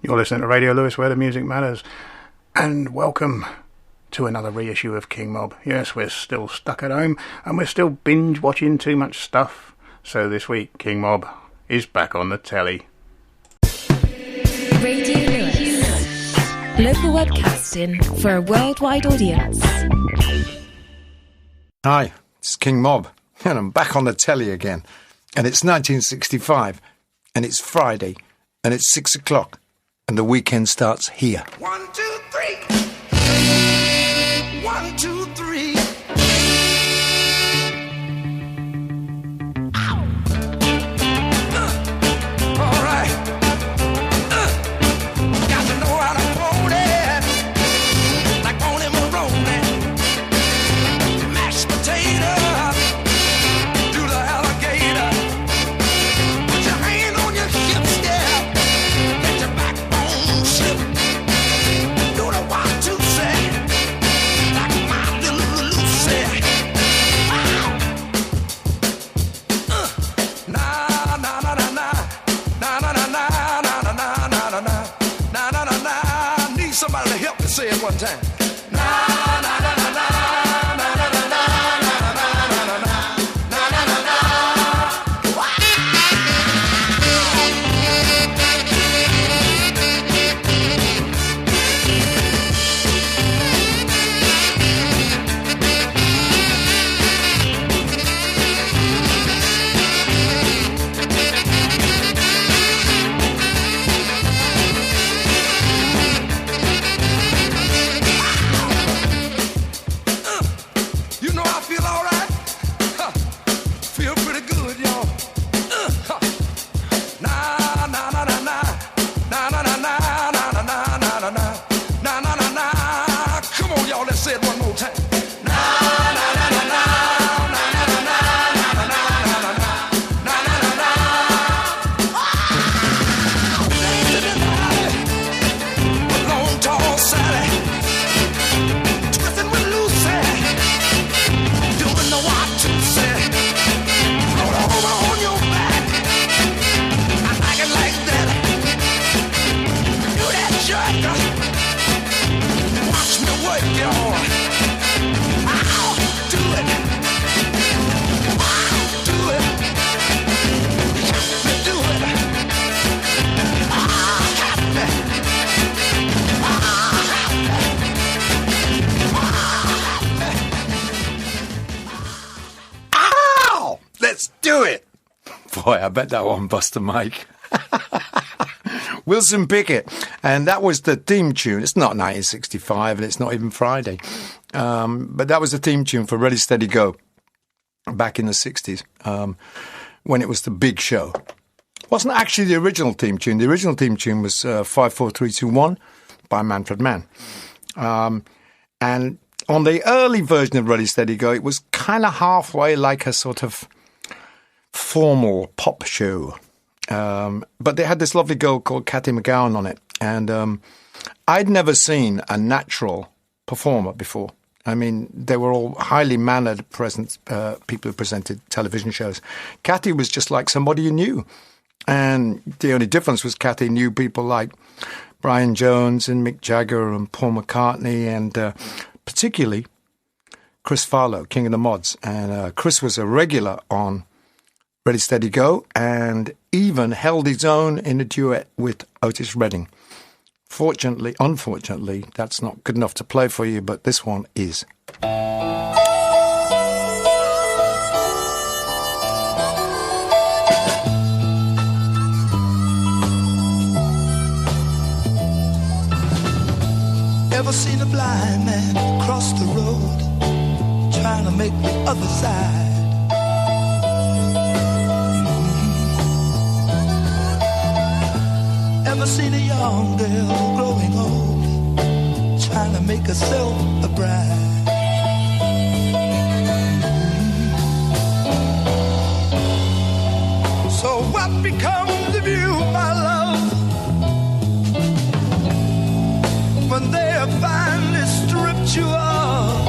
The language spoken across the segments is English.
You're listening to Radio Lewes, where the music matters. And welcome to another reissue of King Mob. Yes, we're still stuck at home, and we're still binge watching too much stuff. So this week, King Mob is back on the telly. Radio Lewes. Local webcasting for a worldwide audience. Hi, it's King Mob, and I'm back on the telly again. And it's 1965, and it's Friday, and it's 6 o'clock. And the weekend starts here. 1, 2, 3. 1, 2, 3. Ow. All right. Got to know how to hold it. Like Bonnie Maroney. Mashed potato. Do the alligator. Put your hand on your hips, yeah. Let your backbone slip. Do the 1, 2, say. Like my little Lucy. Wow. Na na na na na. Na na na na na na na na na na. Na na na na. I need somebody to help me say it one time. Na na na na na. Na na na na. Na na na na na. Na na na na. You know I feel all right. Huh. Feel pretty good, y'all. Huh. Na na na na na. Na na na na na na na na na na. Na na na na. Come on, y'all, let's say it one more time. Na na na na na. Na na na na. Na na na na na na. Na na na na. Dance to the night. With Long Tall Sally. Twisting with Lucy. Doing the 1, 2, say. Roll over on your back. I like it like that. Do that jerk. Watch me work, y'all. I'll do it. I'll do it. Help me do it. I'll help me. I'll help me. Ow! Let's do it! Boy, I bet that one bust a mic. Wilson Pickett. And that was the theme tune. It's not 1965 and it's not even Friday. But that was the theme tune for Ready, Steady, Go back in the 60s when it was the big show. It wasn't actually the original theme tune. The original theme tune was 5, 4, 3, 2, 1 by Manfred Mann. And on the early version of Ready, Steady, Go, it was kind of halfway like a sort of formal pop show. But they had this lovely girl called Cathy McGowan on it. And I'd never seen a natural performer before. I mean, they were all highly mannered people who presented television shows. Cathy was just like somebody you knew. And the only difference was Cathy knew people like Brian Jones and Mick Jagger and Paul McCartney and particularly Chris Farlow, King of the Mods. And Chris was a regular on Ready, Steady, Go, and even held his own in a duet with Otis Redding. Unfortunately, that's not good enough to play for you, but this one is. Ever seen a blind man cross the road, trying to make the other side? Ever seen a young girl growing old, trying to make herself a bride? So what becomes of you, my love, when they have finally stripped you of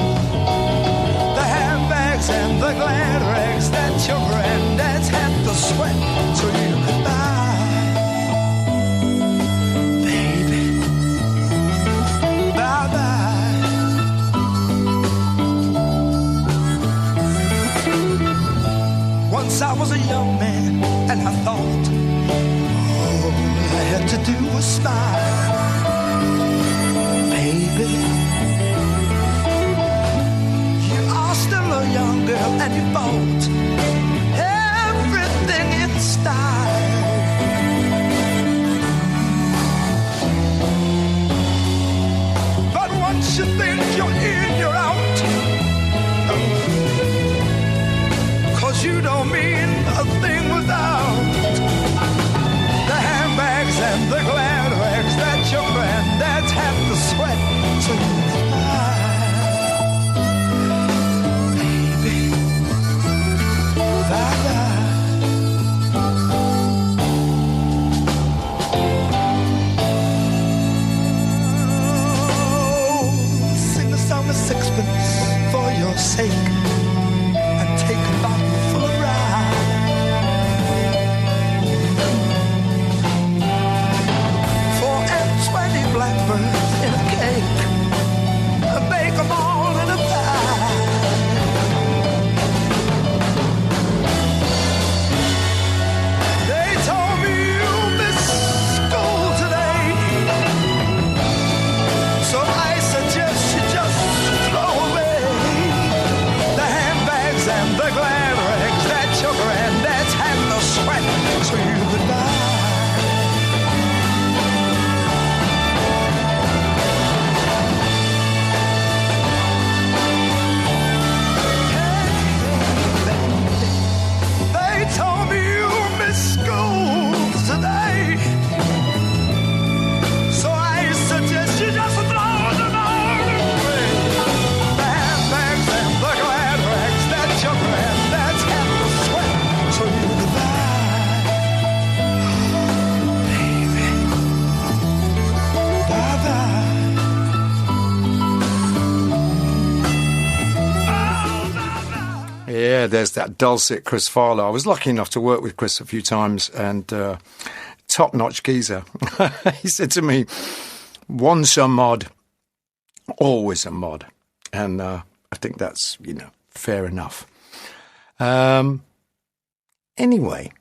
the handbags and the glad rags that your granddads had to sweat so you could buy? do is smile, baby. You are still a young girl and you bought everything in style. But once you think you're in, you're out. 'Cause you don't mean a thing without the handbags and the glad rags that your granddads had to sweat to buy. Baby, bye-bye. Oh, sing a song of sixpence for your sake and take a bottle for a ride. 4 and 20 blackbirds in a cake, bake them all in a pie. They told me you missed school today, so I suggest you just throw away the handbags and the glad rags that your granddad's had to sweat so you could buy. They told me you missed school today, so I suggest you just throw them all away. The handbags and the glad rags that your granddad's had to sweat so you could buy. Baby, bye-bye. Yeah, there's that dulcet Chris Farlow. I was lucky enough to work with Chris a few times, and top-notch geezer. He said to me, once a mod, always a mod. And I think that's, fair enough. Anyway,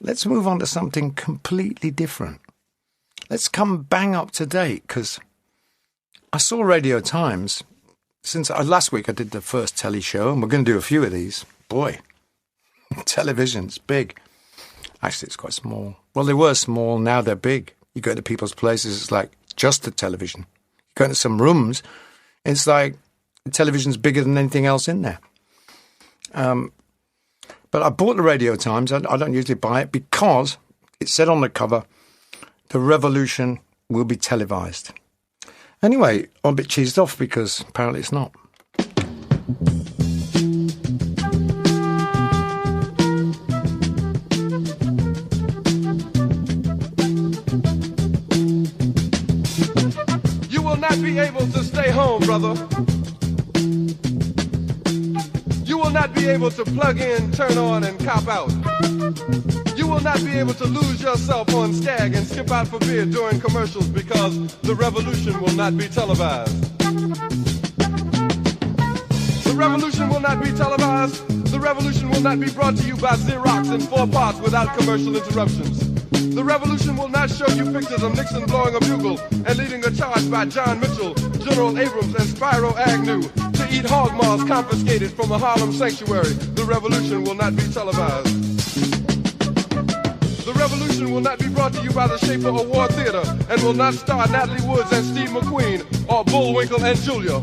let's move on to something completely different. Let's come bang up to date, because I saw Radio Times. Since last week I did the first Telly show, and we're going to do a few of these. Boy, television's big. Actually, it's quite small. Well, they were small, now they're big. You go to people's places, it's like just a television. You go into some rooms, it's like the television's bigger than anything else in there. But I bought the Radio Times. I don't usually buy it because it said on the cover, the revolution will be televised. Anyway, I'm a bit cheesed off because apparently it's not. You will not be able to stay home, brother. You will not be able to plug in, turn on, and cop out. You will not be able to lose yourself on Skag and skip out for beer during commercials because the revolution will not be televised. The revolution will not be televised. The revolution will not be brought to you by Xerox in 4 parts without commercial interruptions. The revolution will not show you pictures of Nixon blowing a bugle and leading a charge by John Mitchell, General Abrams, and Spyro Agnew to eat hog maws confiscated from a Harlem sanctuary. The revolution will not be televised. The revolution will not be brought to you by the Schaefer Award Theater and will not star Natalie Woods and Steve McQueen or Bullwinkle and Julia.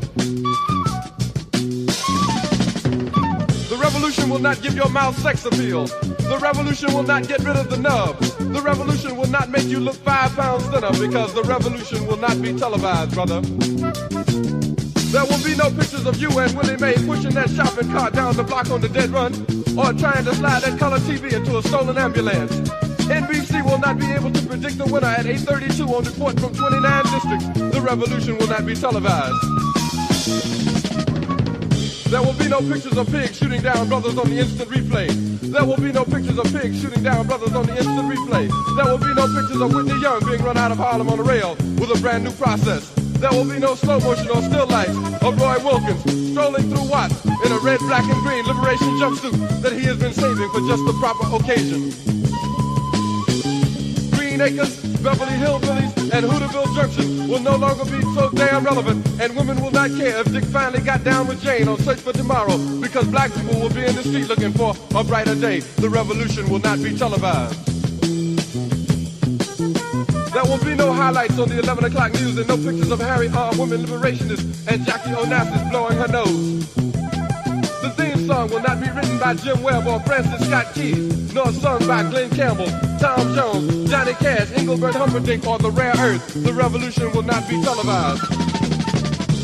The revolution will not give your mouth sex appeal. The revolution will not get rid of the nub. The revolution will not make you look 5 pounds thinner because the revolution will not be televised, brother. There will be no pictures of you and Willie Mae pushing that shopping cart down the block on the dead run or trying to slide that color TV into a stolen ambulance. NBC will not be able to predict the winner at 8:32 on report from 29 districts. The revolution will not be televised. There will be no pictures of pigs shooting down brothers on the instant replay. There will be no pictures of pigs shooting down brothers on the instant replay. There will be no pictures of Whitney Young being run out of Harlem on a rail with a brand new process. There will be no slow motion or still lights of Roy Wilkins strolling through Watts in a red, black, and green liberation jumpsuit that he has been saving for just the proper occasion. Green acres, Beverly Hillbillies and Hooterville Junction will no longer be so damn relevant, and women will not care if Dick finally got down with Jane on Search for Tomorrow, because black people will be in the street looking for a brighter day. The revolution will not be televised. There will be no highlights on the 11 o'clock news and no pictures of Harry R. women liberationists and Jackie Onassis blowing her nose. The theme song will not be written by Jim Webb or Francis Scott Key, nor sung by Glenn Campbell, Tom Jones, Johnny Cash, Engelbert Humperdinck, or The Rare Earth. The revolution will not be televised.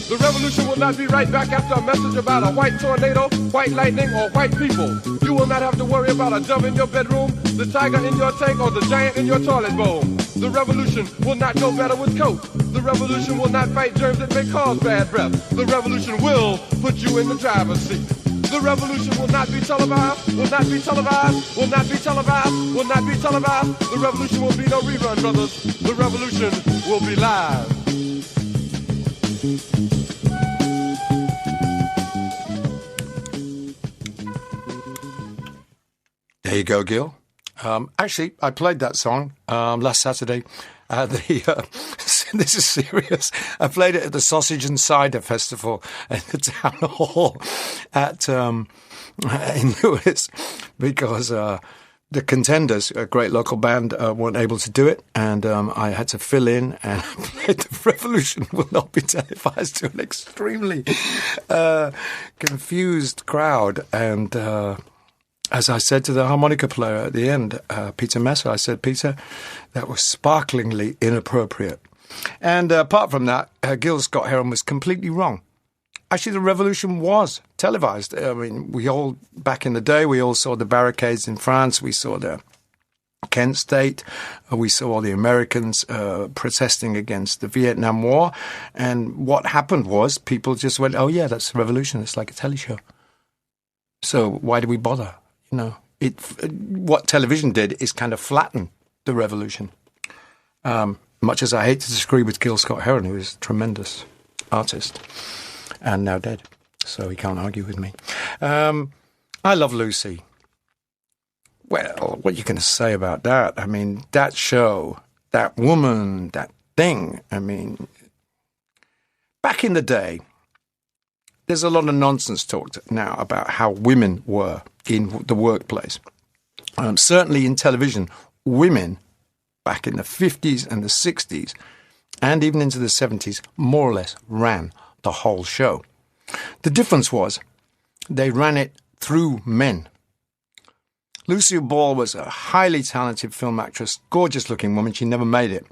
The revolution will not be right back after a message about a white tornado, white lightning, or white people. You will not have to worry about a dove in your bedroom, the tiger in your tank, or the giant in your toilet bowl. The revolution will not go better with Coke. The revolution will not fight germs that may cause bad breath. The revolution will put you in the driver's seat. The revolution will not be televised, will not be televised, will not be televised, will not be televised. The revolution will be no rerun, brothers. The revolution will be live. There you go, Gil. Actually, I played that song last Saturday at the... this is serious. I played it at the Sausage and Cider Festival at the Town Hall in Lewes, because the Contenders, a great local band, weren't able to do it, and I had to fill in, and I played The Revolution Will Not Be Televised to an extremely confused crowd, and... as I said to the harmonica player at the end, Peter Messer, I said, Peter, that was sparklingly inappropriate. And apart from that, Gil Scott-Heron was completely wrong. Actually, the revolution was televised. I mean, we all, back in the day, we all saw the barricades in France. We saw the Kent State. We saw all the Americans protesting against the Vietnam War. And what happened was people just went, oh, yeah, that's the revolution. It's like a telly show. So why do we bother? You know, what television did is kind of flatten the revolution. Much as I hate to disagree with Gil Scott-Heron, who is a tremendous artist and now dead, so he can't argue with me. I love Lucy. Well, what are you going to say about that? I mean, that show, that woman, that thing. I mean, back in the day, there's a lot of nonsense talked now about how women were in the workplace. Certainly in television, women back in the 50s and the 60s and even into the 70s more or less ran the whole show. The difference was they ran it through men. Lucille Ball was a highly talented film actress, gorgeous-looking woman. She never made it.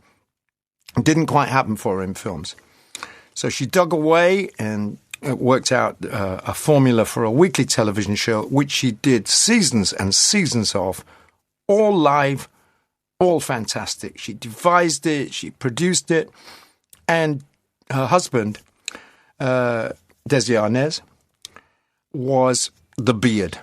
It didn't quite happen for her in films. So she dug away and worked out a formula for a weekly television show, which she did seasons and seasons of, all live, all fantastic. She devised it, she produced it, and her husband, Desi Arnaz, was the beard.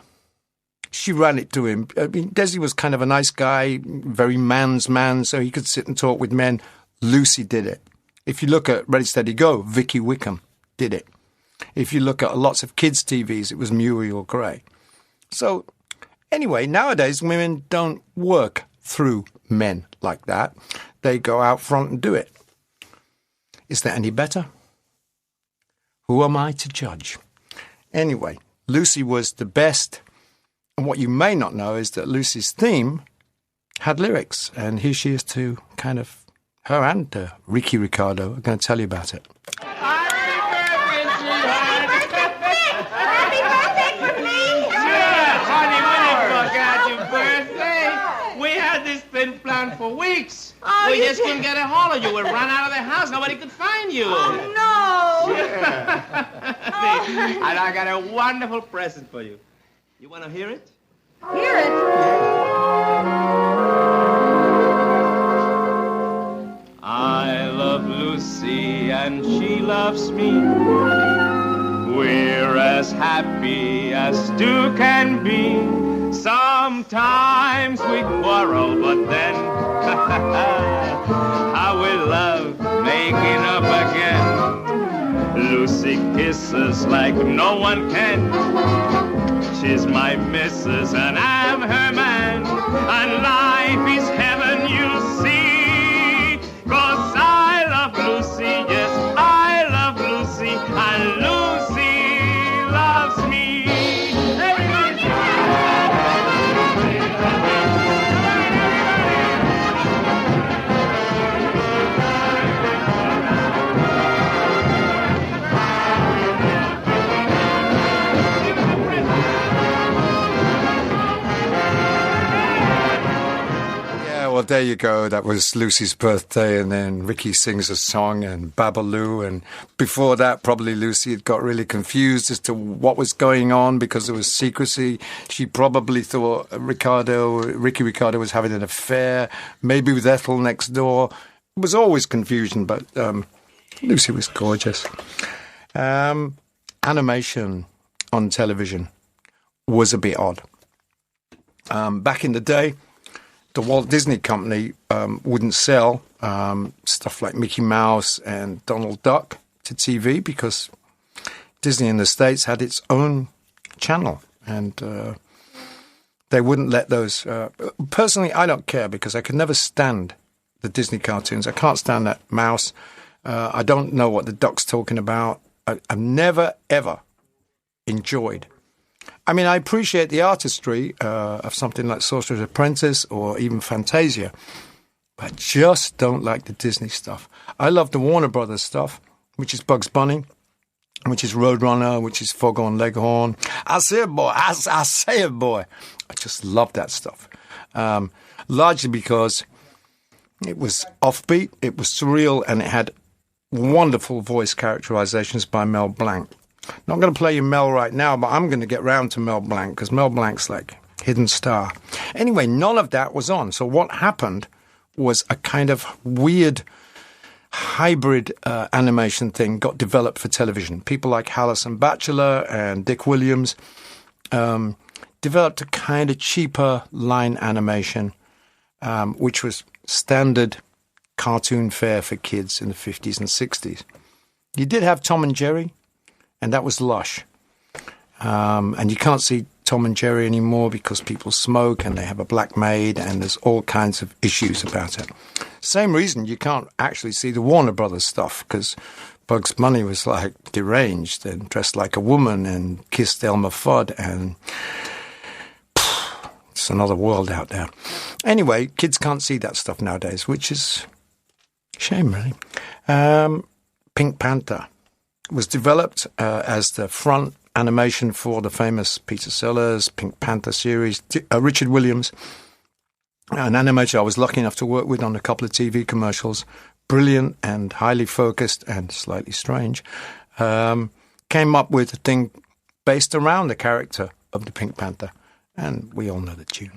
She ran it to him. I mean, Desi was kind of a nice guy, very man's man, so he could sit and talk with men. Lucy did it. If you look at Ready, Steady, Go, Vicky Wickham did it. If you look at lots of kids' TVs, it was Muriel Gray. So, anyway, nowadays women don't work through men like that. They go out front and do it. Is that any better? Who am I to judge? Anyway, Lucy was the best. And what you may not know is that Lucy's theme had lyrics. And here she is to kind of, her and Ricky Ricardo are going to tell you about it. Been planned for weeks. We just couldn't get a hold of you. We ran out of the house. Nobody could find you. Oh, no. And I got a wonderful present for you. You want to hear it? Hear it? I love Lucy and she loves me. We're as happy as two can be. Sometimes we quarrel, but then how we love making up again. Lucy kisses like no one can. She's my missus and I'm her man. And life is heaven, you see. there you go. That was Lucy's birthday, and then Ricky sings a song and Babaloo. And before that, probably Lucy had got really confused as to what was going on because there was secrecy. She probably thought Ricky Ricardo was having an affair, maybe with Ethel next door. It was always confusion, but Lucy was gorgeous. Animation on television was a bit odd. Back in the day, the Walt Disney Company wouldn't sell stuff like Mickey Mouse and Donald Duck to TV because Disney in the States had its own channel, and they wouldn't let those. Personally, I don't care because I could never stand the Disney cartoons. I can't stand that mouse. I don't know what the duck's talking about. I've never, ever enjoyed. I mean, I appreciate the artistry of something like Sorcerer's Apprentice or even Fantasia, but I just don't like the Disney stuff. I love the Warner Brothers stuff, which is Bugs Bunny, which is Roadrunner, which is Foghorn Leghorn. I say it, boy. I say it, boy. I just love that stuff, largely because it was offbeat, it was surreal, and it had wonderful voice characterizations by Mel Blanc. Not going to play you Mel right now, but I'm going to get round to Mel Blanc because Mel Blanc's like hidden star. Anyway, none of that was on. So what happened was a kind of weird hybrid animation thing got developed for television. People like Hallison Batchelor and Dick Williams developed a kind of cheaper line animation, which was standard cartoon fare for kids in the 50s and 60s. You did have Tom and Jerry, and that was lush. And you can't see Tom and Jerry anymore because people smoke and they have a black maid and there's all kinds of issues about it. Same reason you can't actually see the Warner Brothers stuff because Bugs Bunny was like deranged and dressed like a woman and kissed Elmer Fudd, and it's another world out there. Anyway, kids can't see that stuff nowadays, which is a shame, really. Pink Panther was developed as the front animation for the famous Peter Sellers Pink Panther series. Richard Williams, an animator I was lucky enough to work with on a couple of TV commercials, brilliant and highly focused and slightly strange, came up with a thing based around the character of the Pink Panther. And we all know the tune.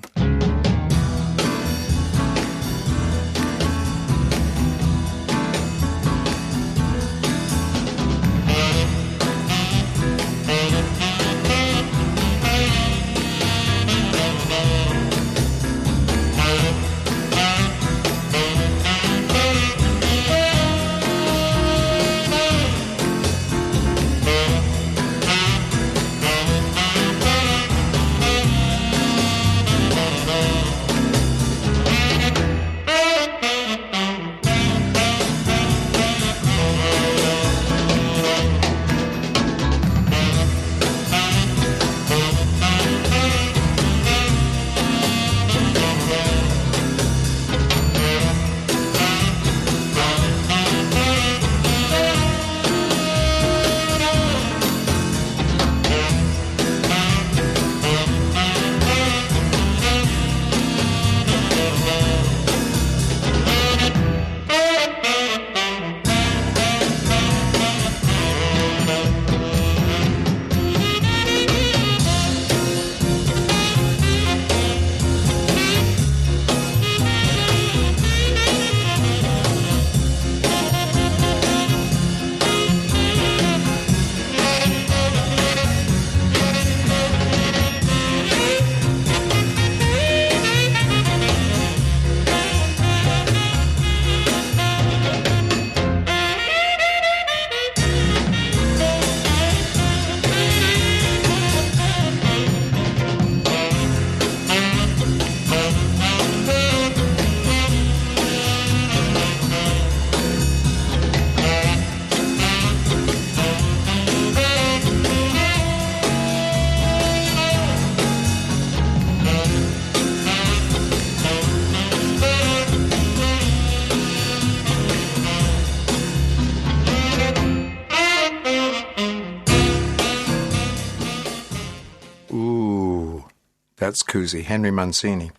That's koozie, Henry Mancini.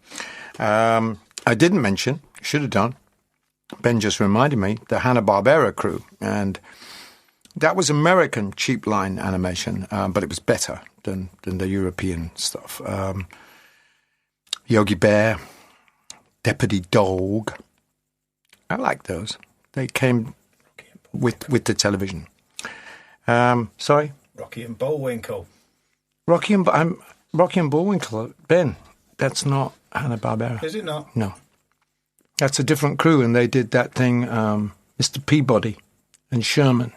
I didn't mention, should have done, Ben just reminded me, the Hanna-Barbera crew. And that was American cheap line animation, but it was better than the European stuff. Yogi Bear, Deputy Dog. I like those. They came with the television. Sorry? Rocky and Bullwinkle. Rocky and Bullwinkle. Ben, that's not Hanna-Barbera. Is it not? No. That's a different crew, and they did that thing, Mr. Peabody and Sherman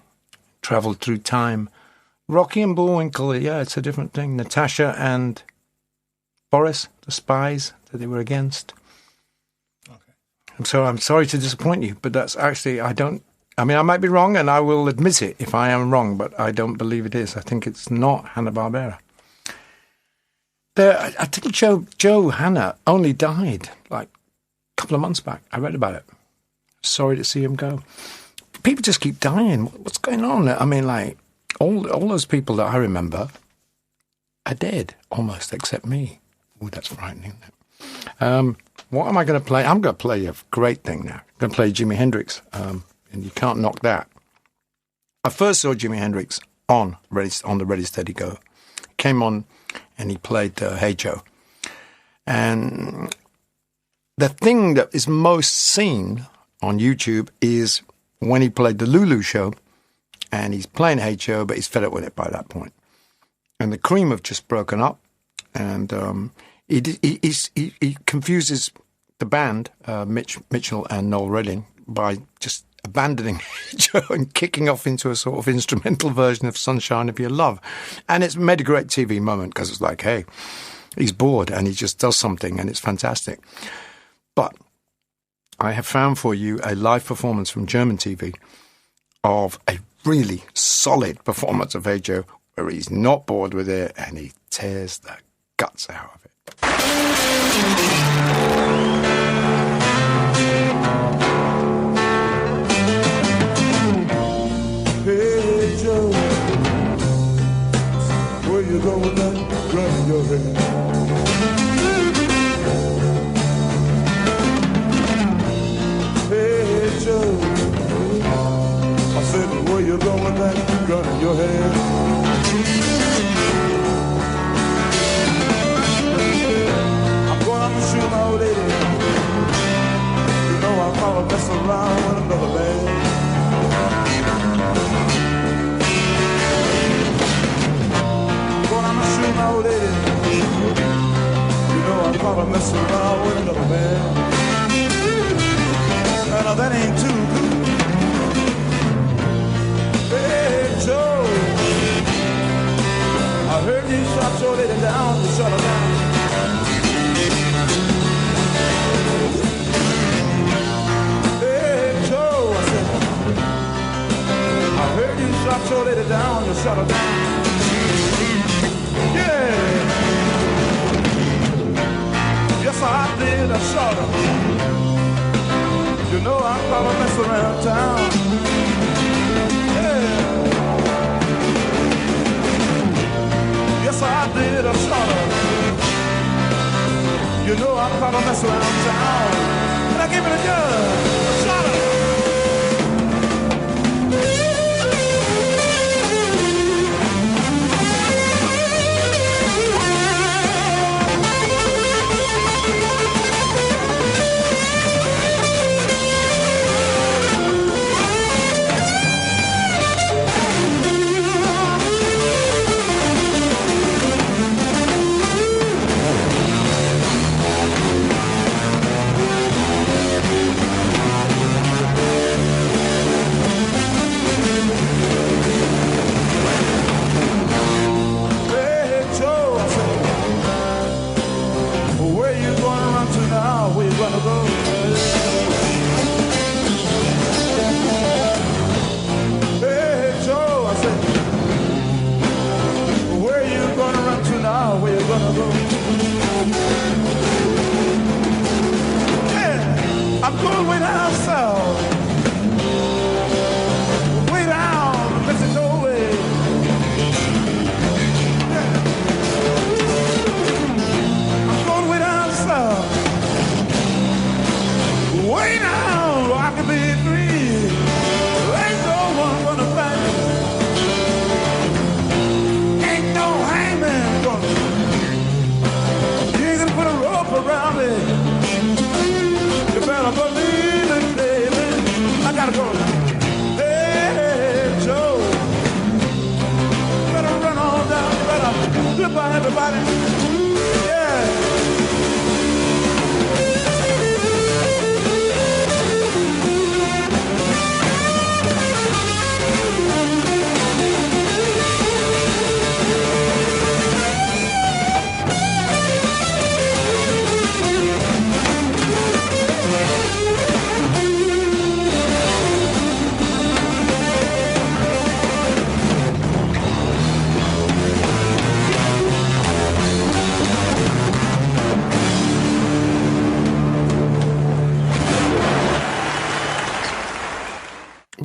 travelled through time. Rocky and Bullwinkle, yeah, it's a different thing. Natasha and Boris, the spies that they were against. Okay. I'm sorry to disappoint you, but that's actually, I might be wrong, and I will admit it if I am wrong, but I don't believe it is. I think it's not Hanna-Barbera. I think Joe Hanna only died like a couple of months back. I read about it. Sorry to see him go. People just keep dying. What's going on? I mean, like, all those people that I remember are dead, almost, except me. Oh, that's frightening, isn't it? What am I going to play? I'm going to play a great thing now. I'm going to play Jimi Hendrix, and you can't knock that. I first saw Jimi Hendrix on the Ready, Steady, Go. Came on, and he played Hey Joe. And the thing that is most seen on YouTube is when he played the Lulu show, and he's playing Hey Joe, but he's fed up with it by that point. And the Cream have just broken up, and he confuses the band, Mitchell and Noel Redding, by just abandoning Joe and kicking off into a sort of instrumental version of Sunshine of Your Love. And it's made a great TV moment because it's like, hey, he's bored and he just does something and it's fantastic. But I have found for you a live performance from German TV of a really solid performance of Hey Joe, where he's not bored with it and he tears the guts out of it. Hey Joe, where you going now? Running your head. Hey Joe, I said, where you going now? Running your head. I'm going out to shoot my old lady. You know I'm gonna mess around with another man. My old lady, you know I'm gonna mess around with another man. Now that ain't too good. Hey Joe, I heard you shot your lady down, you shut her down. Hey Joe, I said, I heard you shot your lady down, you shut her down. Yeah. Yes, I did, I shot her. You know I'm gonna mess around town. Yeah. Yes, I did, I shot her. You know I'm gonna mess around town. And I give it a gun. I shot her.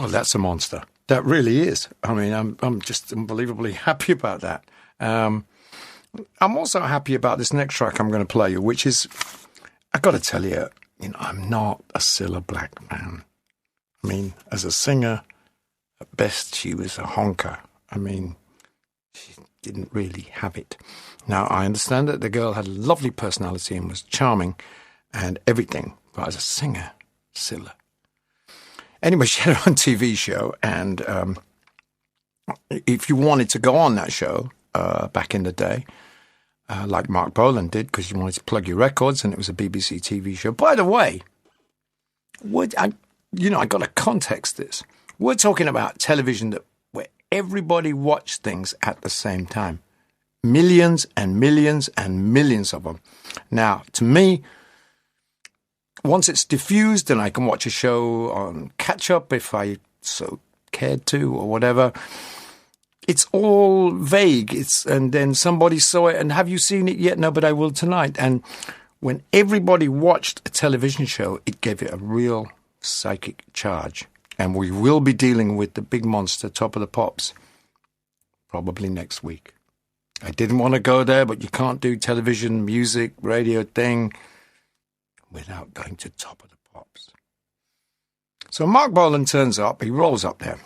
Well, that's a monster. That really is. I mean, I'm just unbelievably happy about that. I'm also happy about this next track I'm going to play you, which is, I got to tell you, I'm not a Cilla Black fan. I mean, as a singer, at best she was a honker. I mean, she didn't really have it. Now, I understand that the girl had a lovely personality and was charming and everything, but as a singer, Cilla. Anyway, she had her own TV show, and if you wanted to go on that show back in the day, like Mark Bolan did, because you wanted to plug your records, and it was a BBC TV show. By the way, I got to context this. We're talking about television where everybody watched things at the same time. Millions and millions and millions of them. Now, to me, once it's diffused and I can watch a show on catch-up if I so cared to or whatever, it's all vague. And then somebody saw it and have you seen it yet? No, but I will tonight. And when everybody watched a television show, it gave it a real psychic charge. And we will be dealing with the big monster, Top of the Pops, probably next week. I didn't want to go there, but you can't do television, music, radio thing without going to Top of the Pops. So Mark Bolan turns up, he rolls up there,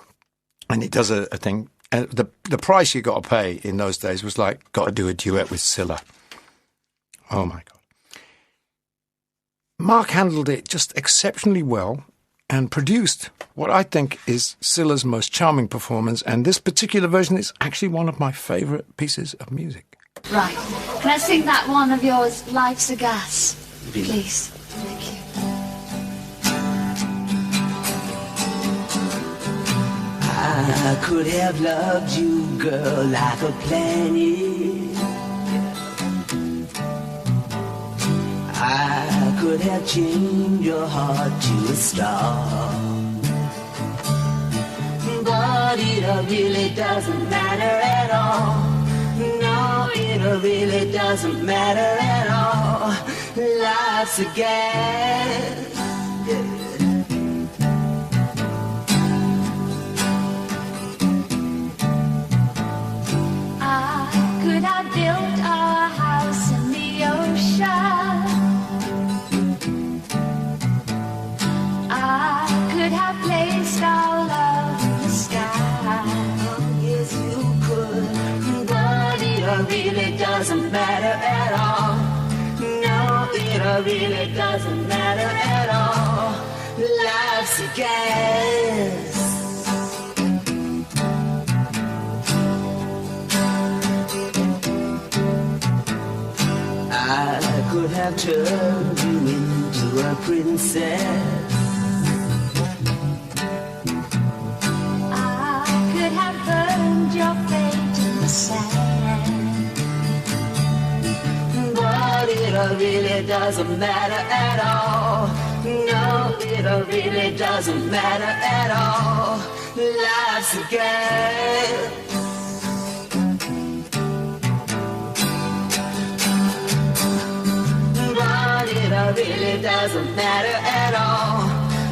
and he does a thing. And the price you got to pay in those days was like, got to do a duet with Cilla. Oh, my God. Mark handled it just exceptionally well and produced what I think is Cilla's most charming performance, and this particular version is actually one of my favourite pieces of music. Right. Can I sing that one of yours, Life's a Gas? Please. Thank you. I could have loved you, girl, like a planet. I could have changed your heart to a star. But it really doesn't matter at all. No, it really doesn't matter at all. Life's a gas. I could have built a house in the ocean. I could have placed our love in the sky. Yes, you could. But it really doesn't matter at all. No, it really doesn't matter at all. Life's a gas. I could have turned you into a princess. I could have burned your fate in the sand. But it really doesn't matter at all. No, it really doesn't matter at all. Life's a gas. But it really doesn't matter at all.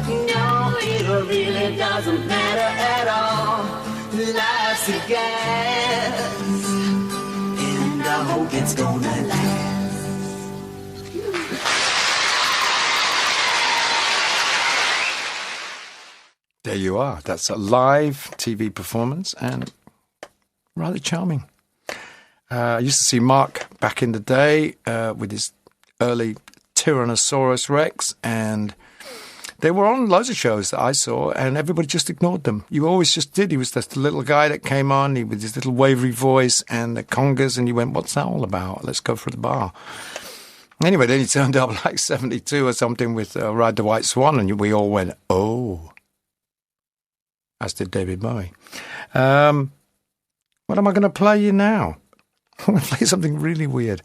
No, it really doesn't matter at all. Life's a gas, and I hope it's gonna last. There you are. That's a live TV performance and rather charming. I used to see Mark back in the day with his early Tyrannosaurus Rex, and they were on loads of shows that I saw, and everybody just ignored them. You always just did. He was just the little guy that came on with his little wavery voice and the congas, and you went, what's that all about? Let's go for the bar. Anyway, then he turned up like 72 or something with Ride the White Swan, and we all went, oh. As did David Bowie. What am I going to play you now? I'm going to play something really weird.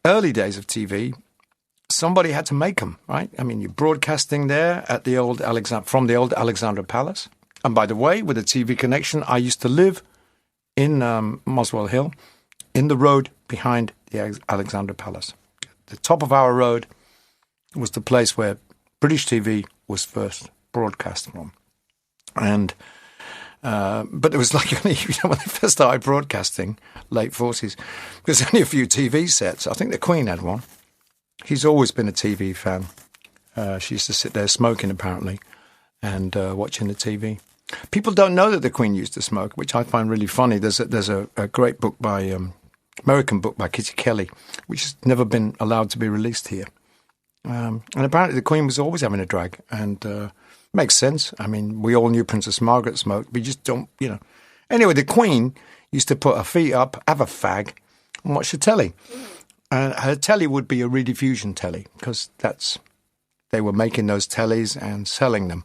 Early days of TV, somebody had to make them, right? I mean, you're broadcasting there at the old from the old Alexandra Palace. And by the way, with a TV connection, I used to live in Muswell Hill, in the road behind the Alexandra Palace. The top of our road was the place where British TV was first broadcast from. And but it was like only, when they first started broadcasting, late 40s, there's only a few TV sets. I think the Queen had one. She's always been a TV fan. She used to sit there smoking, apparently, and watching the TV. People don't know that the Queen used to smoke, which I find really funny. There's a great book by American book by Kitty Kelly, which has never been allowed to be released here. And apparently the Queen was always having a drag, and makes sense. I mean, we all knew Princess Margaret smoked. We just don't, Anyway, the Queen used to put her feet up, have a fag, and watch the telly. And her telly would be a rediffusion telly, because they were making those tellies and selling them.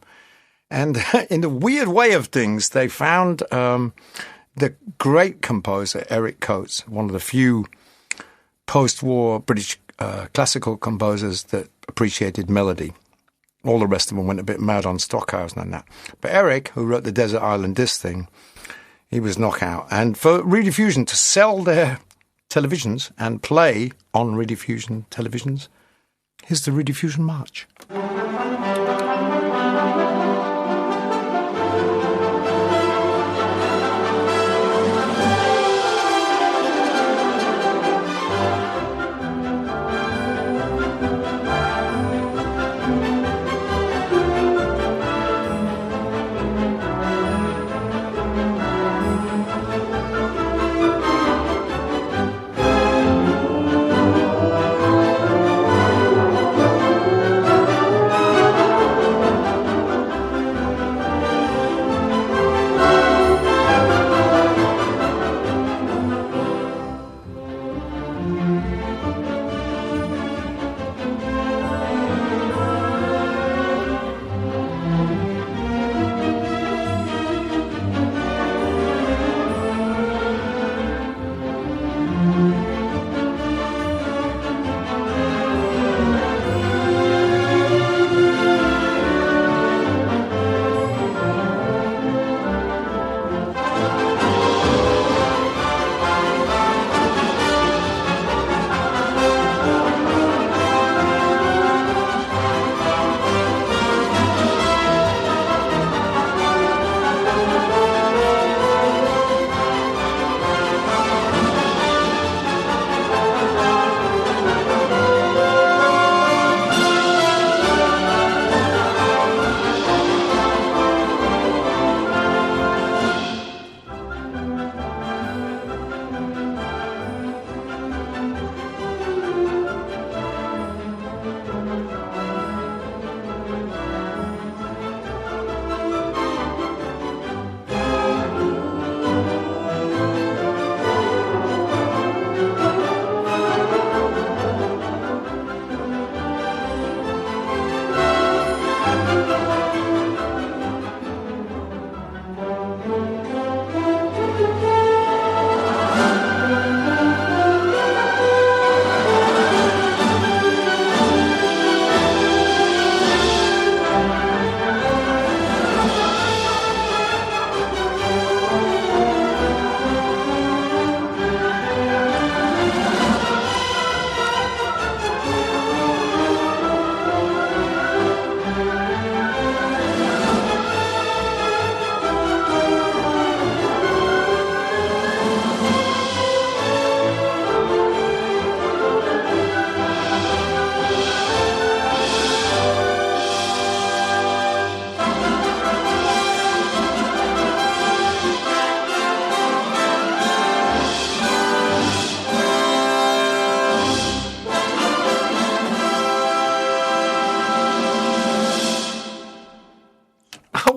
And in the weird way of things, they found the great composer, Eric Coates, one of the few post-war British classical composers that appreciated melody. All the rest of them went a bit mad on Stockhausen and that. But Eric, who wrote the Desert Island Disc thing, he was knockout. And for rediffusion to sell their televisions and play on rediffusion televisions, here's the Rediffusion March.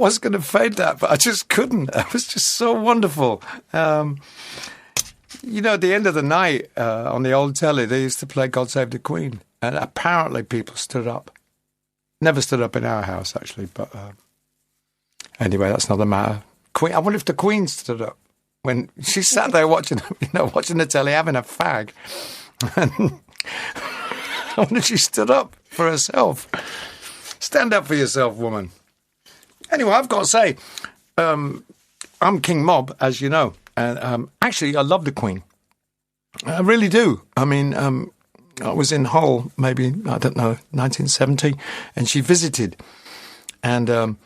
was going to fade that, but I just couldn't. It was just so wonderful. You know, at the end of the night on the old telly, they used to play God Save the Queen. And apparently people stood up. Never stood up in our house, actually. But anyway, that's another matter. Queen. I wonder if the Queen stood up when she sat there watching, watching the telly, having a fag. And I wonder if she stood up for herself. Stand up for yourself, woman. Anyway, I've got to say, I'm King Mob, as you know. And actually, I love the Queen. I really do. I mean, I was in Hull, maybe, I don't know, 1970, and she visited. And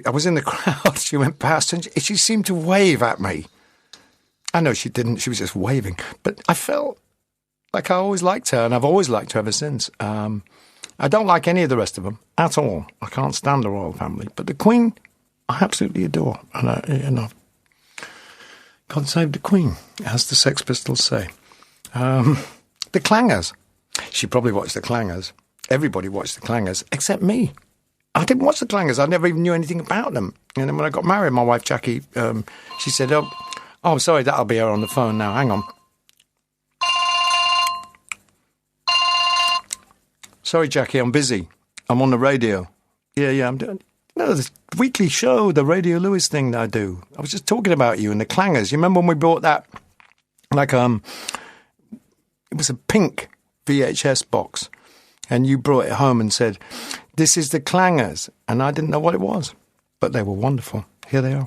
I was in the crowd. She went past and she seemed to wave at me. I know she didn't. She was just waving. But I felt like I always liked her, and I've always liked her ever since. I don't like any of the rest of them at all. I can't stand the royal family. But the Queen, I absolutely adore. And I God save the Queen, as the Sex Pistols say. The Clangers. She probably watched the Clangers. Everybody watched the Clangers, except me. I didn't watch the Clangers. I never even knew anything about them. And then when I got married, my wife Jackie, she said, oh, sorry, that'll be her on the phone now. Hang on. Sorry, Jackie, I'm busy. I'm on the radio. Yeah, I'm doing... No, the weekly show, the Radio Lewes thing that I do. I was just talking about you and the Clangers. You remember when we bought that, like, it was a pink VHS box, and you brought it home and said, this is the Clangers, and I didn't know what it was, but they were wonderful. Here they are.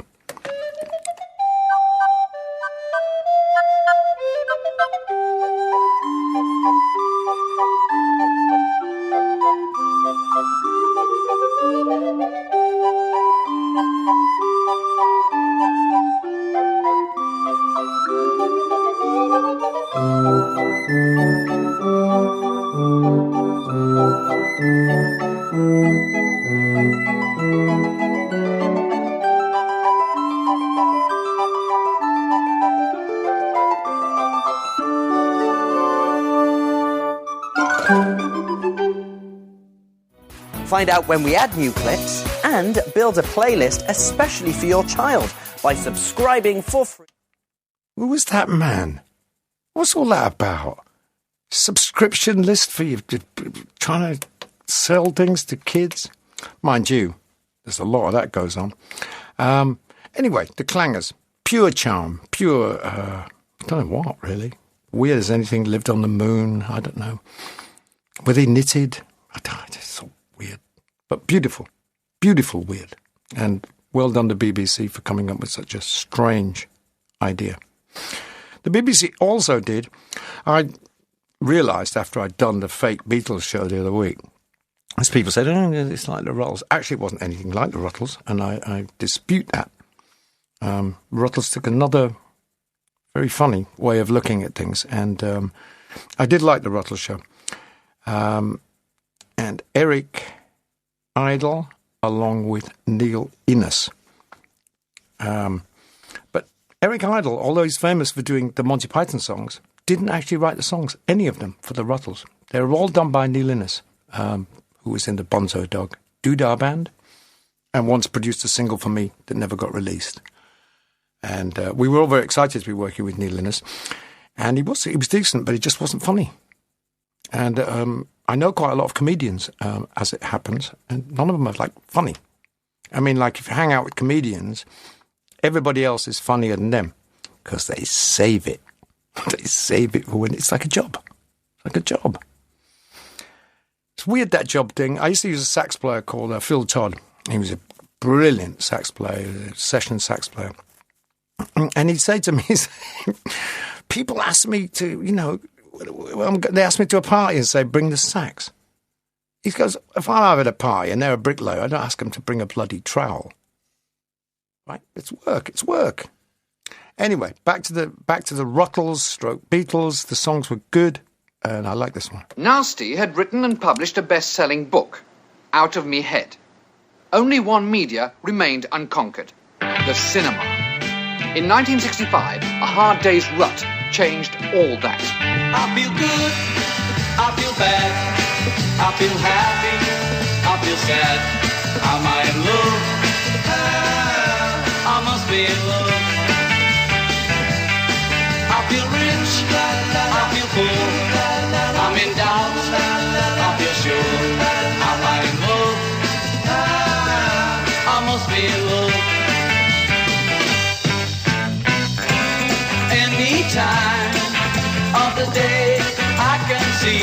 Find out when we add new clips and build a playlist especially for your child by subscribing for free. Who was that man? What's all that about? Subscription list for you trying to sell things to kids? Mind you, there's a lot of that goes on. Anyway, the Clangers. Pure charm. Pure, I don't know what, really. Weird as anything. Lived on the moon. I don't know. Were they knitted? I don't know. It's so weird. But beautiful. Beautiful weird. And well done to BBC for coming up with such a strange idea. The BBC also did, I realised after I'd done the fake Beatles show the other week, as people said, oh, it's like the Ruttles. Actually, it wasn't anything like the Ruttles, and I dispute that. Ruttles took another very funny way of looking at things, and I did like the Ruttles show. And Eric Idle, along with Neil Innes. But Eric Idle, although he's famous for doing the Monty Python songs, didn't actually write the songs, any of them, for the Ruttles. They were all done by Neil Innes, who was in the Bonzo Dog Doodah Band, and once produced a single for me that never got released. And we were all very excited to be working with Neil Innes. And he was decent, but he just wasn't funny. And I know quite a lot of comedians, as it happens, and none of them are, like, funny. I mean, like, if you hang out with comedians, everybody else is funnier than them, because they save it. They save it for when it's like a job. It's like a job. It's weird, that job thing. I used to use a sax player called Phil Todd. He was a brilliant sax player, a session sax player. And he'd say to me, people ask me to, they ask me to a party and say, bring the sax. He goes, if I'm at a party and they're a bricklayer, I don't ask them to bring a bloody trowel. Right? It's work. Anyway, back to the Ruttles / Beatles. The songs were good, and I like this one. Nasty had written and published a best-selling book, Out of Me Head. Only one media remained unconquered, the cinema. In 1965, A Hard Day's Rut changed all that. I feel good, I feel bad, I feel happy, I feel sad. Am I in love? I must be in love. I feel rich, I feel poor, I'm in doubt, I feel sure. Am I in love? I must be in love. Any time of the day I can see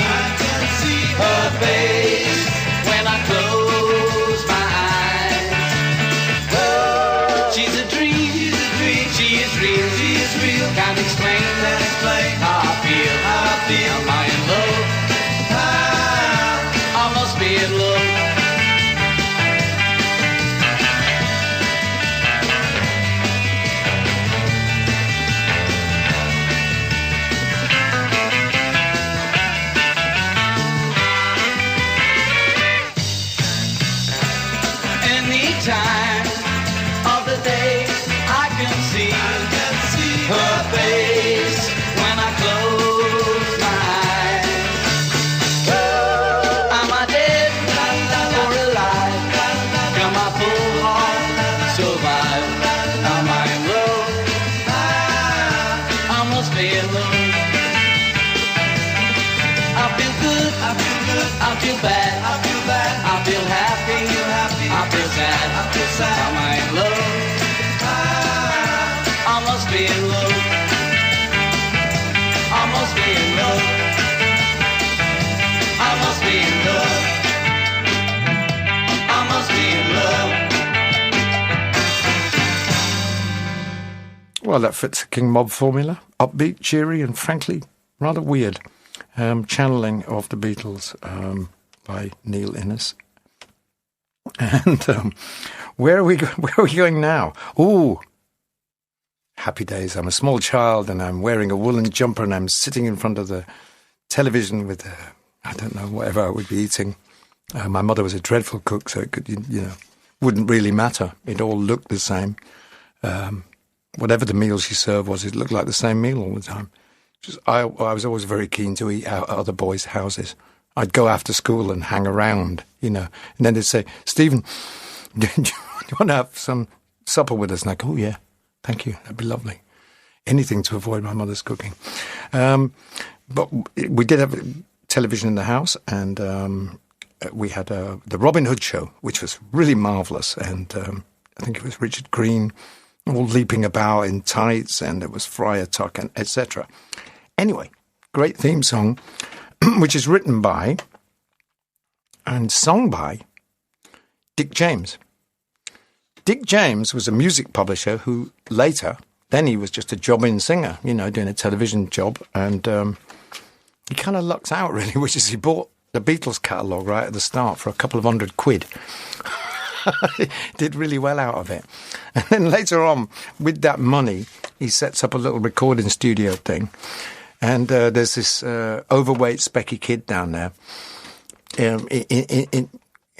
her face when I close my eyes. She's a dream, she is real, can't explain how I feel. Am I in love? I must be in love. Now my full heart survived. Now my love, I must be in love. I feel good, I feel good, I feel bad, I feel bad, I feel happy, I feel sad, I feel sad. Now my love, I must be in love. I must be in love. I must be in love. I must be in love. Well, that fits the King Mob formula. Upbeat, cheery, and frankly, rather weird. Channeling of the Beatles by Neil Innes. And where are we going now? Ooh, happy days. I'm a small child and I'm wearing a woolen jumper and I'm sitting in front of the television with, I don't know, whatever I would be eating. My mother was a dreadful cook, so it could, wouldn't really matter. It all looked the same. Whatever the meal she served was, it looked like the same meal all the time. I was always very keen to eat out at other boys' houses. I'd go after school and hang around, and then they'd say, Stephen, do you want to have some supper with us? And I go, oh, yeah, thank you, that'd be lovely. Anything to avoid my mother's cooking. But we did have television in the house, and we had the Robin Hood show, which was really marvellous, and I think it was Richard Green, all leaping about in tights, and it was Friar Tuck, and etc. Anyway, great theme song, which is written by and sung by Dick James. Dick James was a music publisher who later, then he was just a job-in singer, doing a television job, and he kind of lucked out, really, which is he bought the Beatles catalogue right at the start for a couple of £100. Did really well out of it. And then later on, with that money, he sets up a little recording studio thing. And there's this overweight, specky kid down there.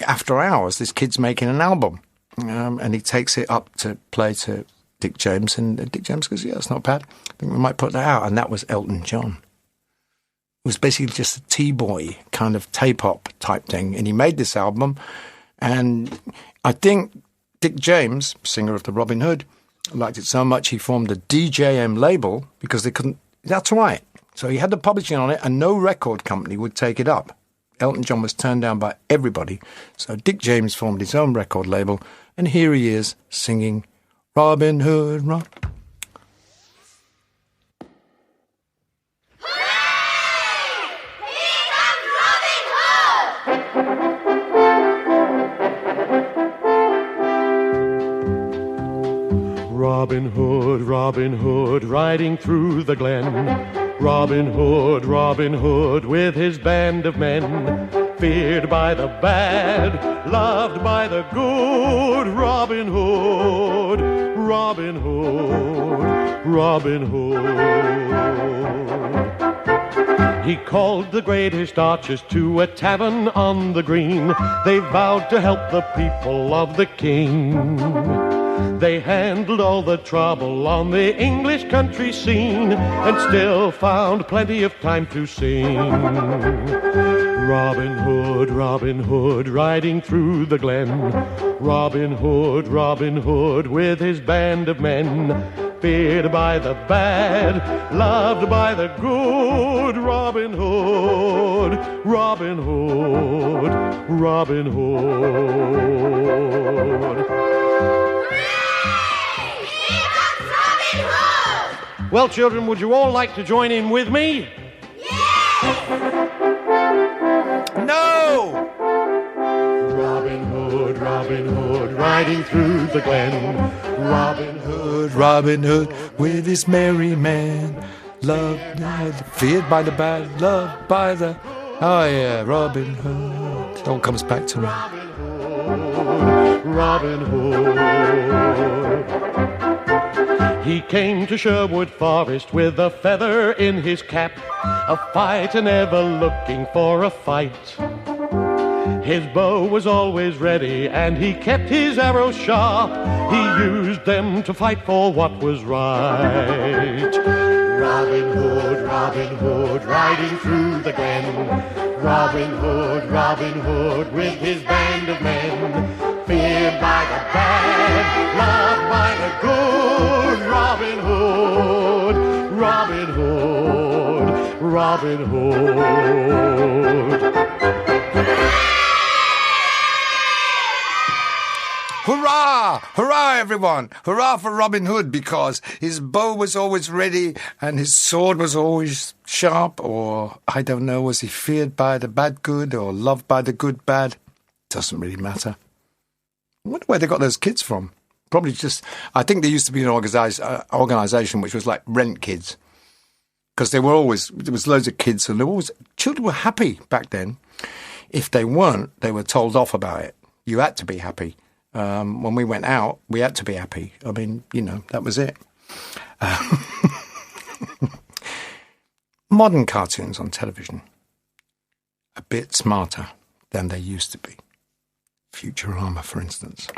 After hours, this kid's making an album. And he takes it up to play to Dick James. And Dick James goes, yeah, that's not bad. I think we might put that out. And that was Elton John. It was basically just a T-boy kind of tape-op type thing. And he made this album. And I think Dick James, singer of the Robin Hood, liked it so much he formed a DJM label because they couldn't... That's right. So he had the publishing on it and no record company would take it up. Elton John was turned down by everybody. So Dick James formed his own record label and here he is singing Robin Hood, Robin Hood, Robin Hood, riding through the glen. Robin Hood, with his band of men. Feared by the bad, loved by the good. Robin Hood, Robin Hood, Robin Hood. He called the greatest archers to a tavern on the green. They vowed to help the people of the king. They handled all the trouble on the English country scene and still found plenty of time to sing. Robin Hood, riding through the glen. Robin Hood, with his band of men. Feared by the bad, loved by the good. Robin Hood, Robin Hood, Robin Hood. Well, children, would you all like to join in with me? Yeah! No! Robin Hood, riding through the glen. Robin Hood, with his merry men. Loved, feared by the bad, loved by the... Oh, yeah, Robin Hood. It all comes back to me. Robin Hood. He came to Sherwood Forest with a feather in his cap, a fighter never looking for a fight. His bow was always ready and he kept his arrows sharp. He used them to fight for what was right. Robin Hood, riding through the glen. Robin Hood, with his band of men. Feared by Robin Hood. Hurrah! Hurrah, everyone! Hurrah for Robin Hood, because his bow was always ready and his sword was always sharp, or, I don't know, was he feared by the bad good or loved by the good bad? Doesn't really matter. I wonder where they got those kids from. Probably just, I think there used to be an organisation which was like Rent Kids, because there was loads of kids, and children were happy back then. If they weren't, they were told off about it. You had to be happy. When we went out, we had to be happy. I mean, that was it. Modern cartoons on television, a bit smarter than they used to be. Futurama, for instance.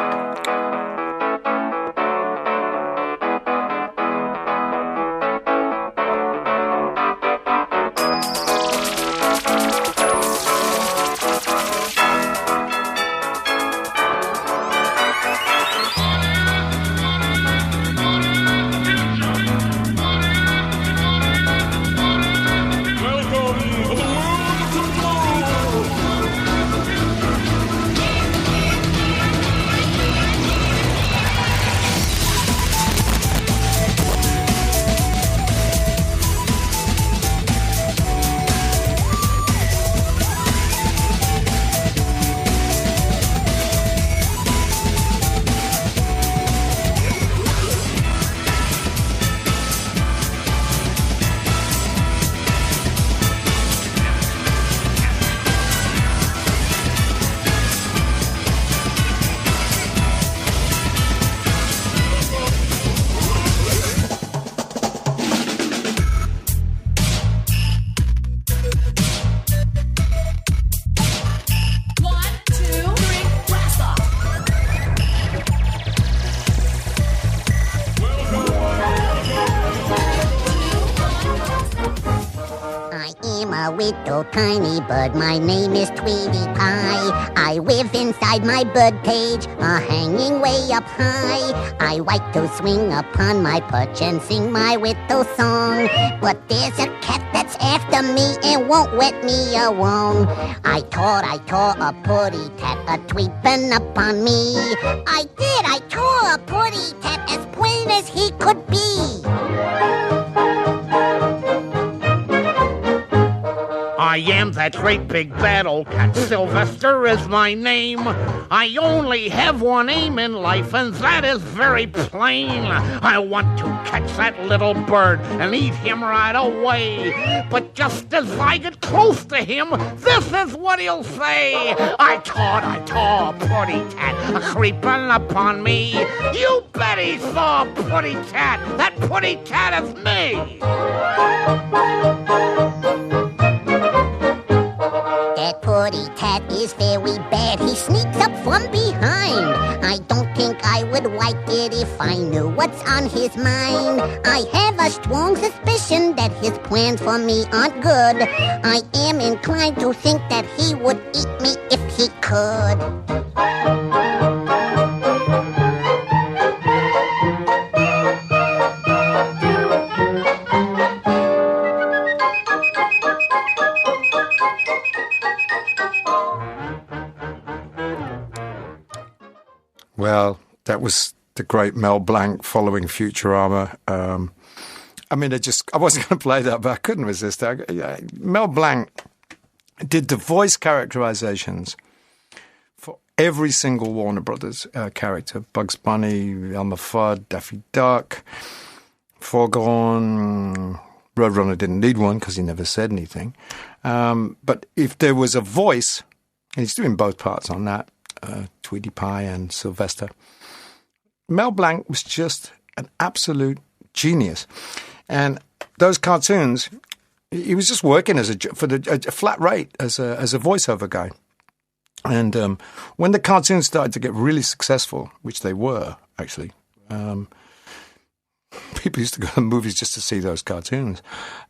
Little tiny bird, my name is Tweety Pie. I live inside my bird cage, hanging way up high. I like to swing upon my perch and sing my little song. But there's a cat that's after me and won't let me alone. I thought a putty tat a-tweeping upon me. I tore a putty tat as plain as he could be. I am that great big bad old cat, Sylvester is my name. I only have one aim in life, and that is very plain. I want to catch that little bird and eat him right away. But just as I get close to him, this is what he'll say. I tore a putty tat a-creeping upon me. You bet he saw a putty tat. That putty tat is me. That putty tat is very bad. He sneaks up from behind. I don't think I would like it if I knew what's on his mind. I have a strong suspicion that his plans for me aren't good. I am inclined to think that he would eat me if he could. Well, that was the great Mel Blanc following Futurama. I mean, I wasn't going to play that, but I couldn't resist. Mel Blanc did the voice characterizations for every single Warner Brothers character. Bugs Bunny, Elmer Fudd, Daffy Duck, Foghorn. Roadrunner didn't need one because he never said anything. But if there was a voice, and he's doing both parts on that, Tweety Pie and Sylvester, Mel Blanc was just an absolute genius. And those cartoons, he was just working for a flat rate as a voiceover guy. And when the cartoons started to get really successful, which they were actually, people used to go to movies just to see those cartoons.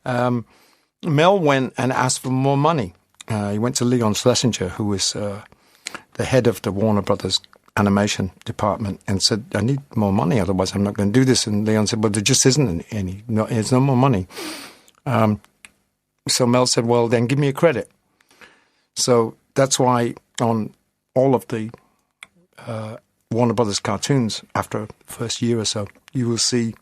Mel went and asked for more money. He went to Leon Schlesinger, who was the head of the Warner Brothers animation department, and said, I need more money, otherwise I'm not going to do this. And Leon said, well, there just isn't any. There's no more money. So Mel said, well, then give me a credit. So that's why on all of the Warner Brothers cartoons, after the first year or so, you will see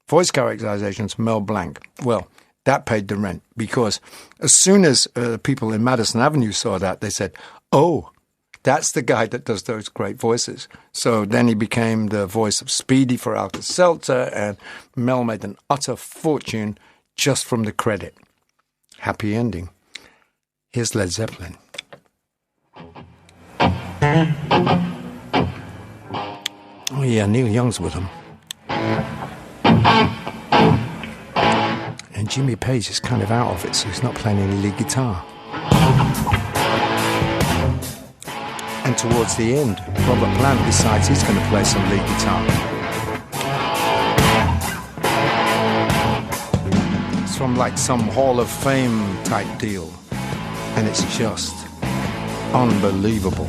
voice characterizations, Mel Blanc. Well, that paid the rent, because as soon as people in Madison Avenue saw that, they said, oh, that's the guy that does those great voices. So then he became the voice of Speedy for Alka-Seltzer, and Mel made an utter fortune just from the credit. Happy ending. Here's Led Zeppelin. Oh yeah, Neil Young's with them. And Jimmy Page is kind of out of it, so he's not playing any lead guitar. And towards the end, Robert Plant decides he's going to play some lead guitar. It's from like some Hall of Fame type deal. And it's just unbelievable.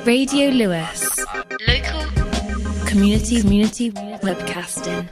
Radio Lewes. Local community webcasting.